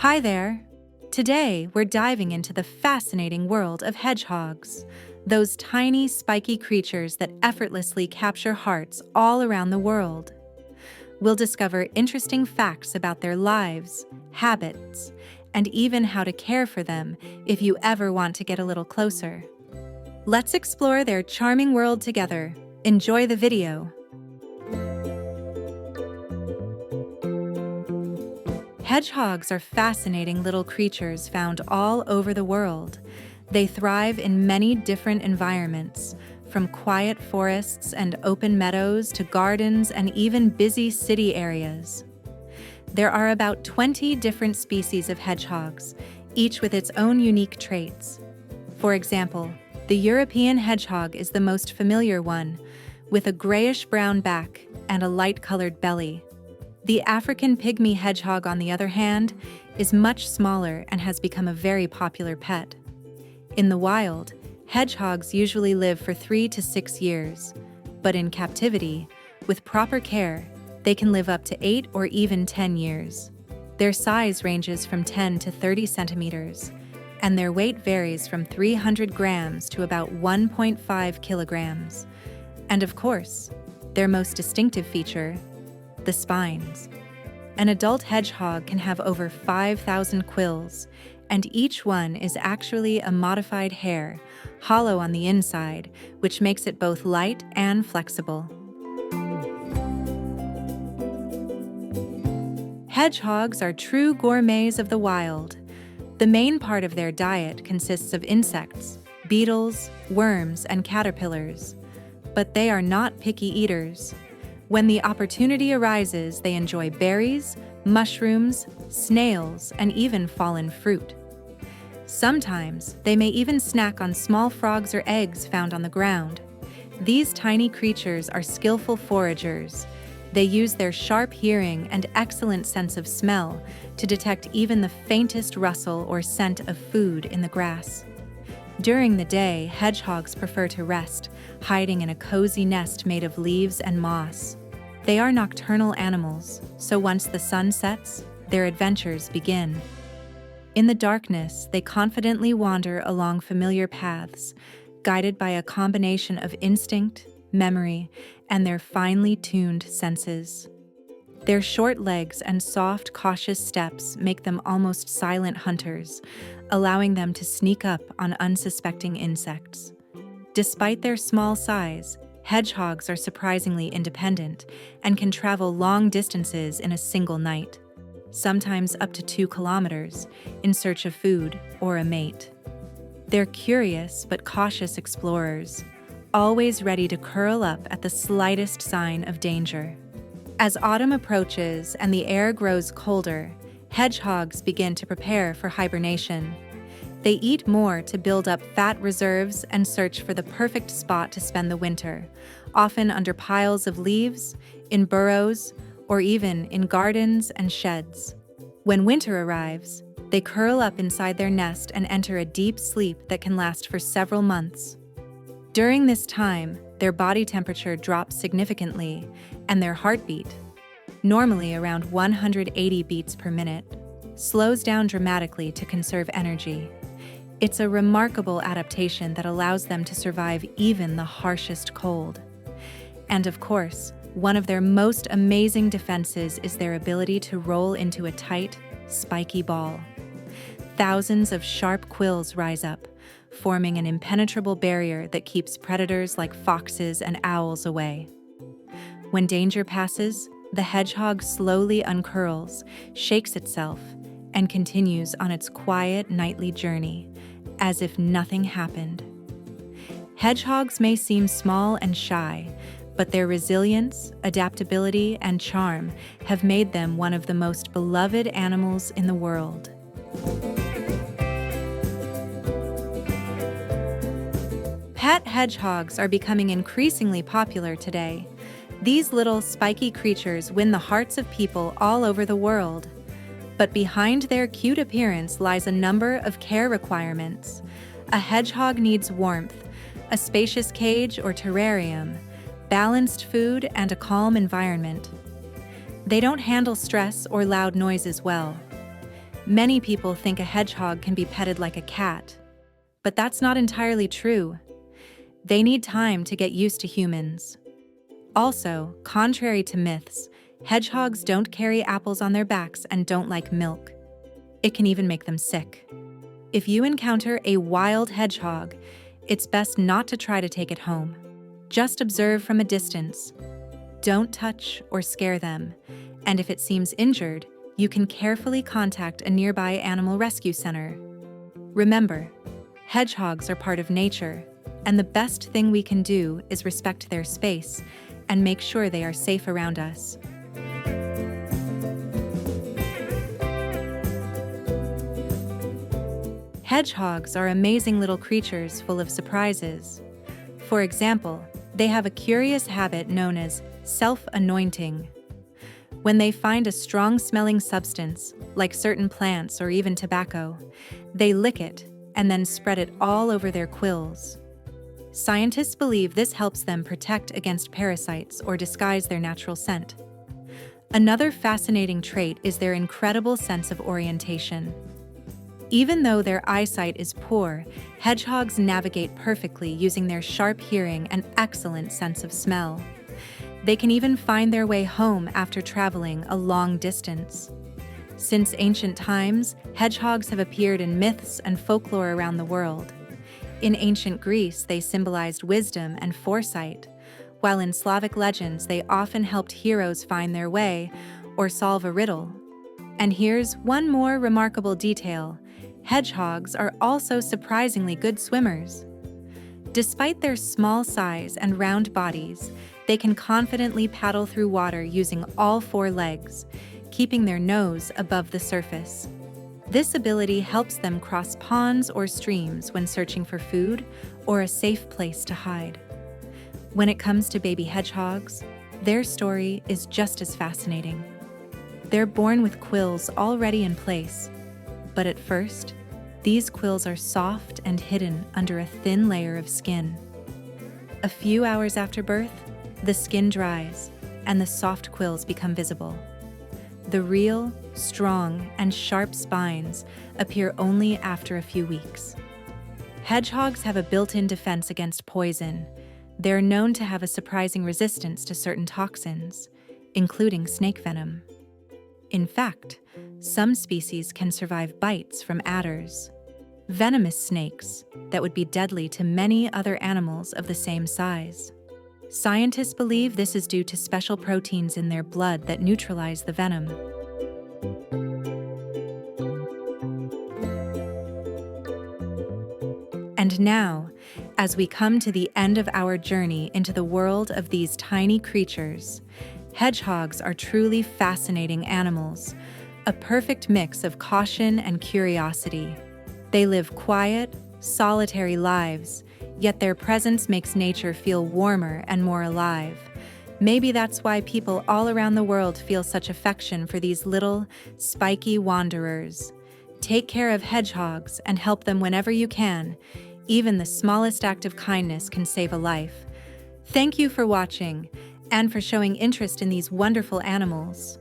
Hi there! Today, we're diving into the fascinating world of hedgehogs, those tiny, spiky creatures that effortlessly capture hearts all around the world. We'll discover interesting facts about their lives, habits, and even how to care for them if you ever want to get a little closer. Let's explore their charming world together. Enjoy the video. Hedgehogs are fascinating little creatures found all over the world. They thrive in many different environments, from quiet forests and open meadows to gardens and even busy city areas. There are about 20 different species of hedgehogs, each with its own unique traits. For example, the European hedgehog is the most familiar one, with a grayish-brown back and a light-colored belly. The African pygmy hedgehog, on the other hand, is much smaller and has become a very popular pet. In the wild, hedgehogs usually live for 3 to 6 years, but in captivity, with proper care, they can live up to 8 or even 10 years. Their size ranges from 10 to 30 centimeters, and their weight varies from 300 grams to about 1.5 kilograms. And of course, their most distinctive feature, the spines. An adult hedgehog can have over 5,000 quills, and each one is actually a modified hair, hollow on the inside, which makes it both light and flexible. Hedgehogs are true gourmets of the wild. The main part of their diet consists of insects, beetles, worms, and caterpillars. But they are not picky eaters. When the opportunity arises, they enjoy berries, mushrooms, snails, and even fallen fruit. Sometimes, they may even snack on small frogs or eggs found on the ground. These tiny creatures are skillful foragers. They use their sharp hearing and excellent sense of smell to detect even the faintest rustle or scent of food in the grass. During the day, hedgehogs prefer to rest, hiding in a cozy nest made of leaves and moss. They are nocturnal animals, so once the sun sets, their adventures begin. In the darkness, they confidently wander along familiar paths, guided by a combination of instinct, memory, and their finely tuned senses. Their short legs and soft, cautious steps make them almost silent hunters, allowing them to sneak up on unsuspecting insects. Despite their small size, hedgehogs are surprisingly independent and can travel long distances in a single night, sometimes up to 2 kilometers, in search of food or a mate. They're curious but cautious explorers, always ready to curl up at the slightest sign of danger. As autumn approaches and the air grows colder, hedgehogs begin to prepare for hibernation. They eat more to build up fat reserves and search for the perfect spot to spend the winter, often under piles of leaves, in burrows, or even in gardens and sheds. When winter arrives, they curl up inside their nest and enter a deep sleep that can last for several months. During this time, their body temperature drops significantly, and their heartbeat, normally around 180 beats per minute, slows down dramatically to conserve energy. It's a remarkable adaptation that allows them to survive even the harshest cold. And of course, one of their most amazing defenses is their ability to roll into a tight, spiky ball. Thousands of sharp quills rise up, forming an impenetrable barrier that keeps predators like foxes and owls away. When danger passes, the hedgehog slowly uncurls, shakes itself, and continues on its quiet nightly journey, as if nothing happened. Hedgehogs may seem small and shy, but their resilience, adaptability, and charm have made them one of the most beloved animals in the world. Pet hedgehogs are becoming increasingly popular today. These little spiky creatures win the hearts of people all over the world. But behind their cute appearance lies a number of care requirements. A hedgehog needs warmth, a spacious cage or terrarium, balanced food, and a calm environment. They don't handle stress or loud noises well. Many people think a hedgehog can be petted like a cat, but that's not entirely true. They need time to get used to humans. Also, contrary to myths, hedgehogs don't carry apples on their backs and don't like milk. It can even make them sick. If you encounter a wild hedgehog, it's best not to try to take it home. Just observe from a distance. Don't touch or scare them, and if it seems injured, you can carefully contact a nearby animal rescue center. Remember, hedgehogs are part of nature, and the best thing we can do is respect their space and make sure they are safe around us. Hedgehogs are amazing little creatures full of surprises. For example, they have a curious habit known as self-anointing. When they find a strong-smelling substance, like certain plants or even tobacco, they lick it and then spread it all over their quills. Scientists believe this helps them protect against parasites or disguise their natural scent. Another fascinating trait is their incredible sense of orientation. Even though their eyesight is poor, hedgehogs navigate perfectly using their sharp hearing and excellent sense of smell. They can even find their way home after traveling a long distance. Since ancient times, hedgehogs have appeared in myths and folklore around the world. In ancient Greece, they symbolized wisdom and foresight, while in Slavic legends, they often helped heroes find their way or solve a riddle. And here's one more remarkable detail. Hedgehogs are also surprisingly good swimmers. Despite their small size and round bodies, they can confidently paddle through water using all four legs, keeping their nose above the surface. This ability helps them cross ponds or streams when searching for food or a safe place to hide. When it comes to baby hedgehogs, their story is just as fascinating. They're born with quills already in place, but at first, these quills are soft and hidden under a thin layer of skin. A few hours after birth, the skin dries and the soft quills become visible. The real, strong, and sharp spines appear only after a few weeks. Hedgehogs have a built-in defense against poison. They're known to have a surprising resistance to certain toxins, including snake venom. In fact, some species can survive bites from adders, venomous snakes that would be deadly to many other animals of the same size. Scientists believe this is due to special proteins in their blood that neutralize the venom. And now, as we come to the end of our journey into the world of these tiny creatures, hedgehogs are truly fascinating animals, a perfect mix of caution and curiosity. They live quiet, solitary lives, yet their presence makes nature feel warmer and more alive. Maybe that's why people all around the world feel such affection for these little, spiky wanderers. Take care of hedgehogs and help them whenever you can. Even the smallest act of kindness can save a life. Thank you for watching and for showing interest in these wonderful animals.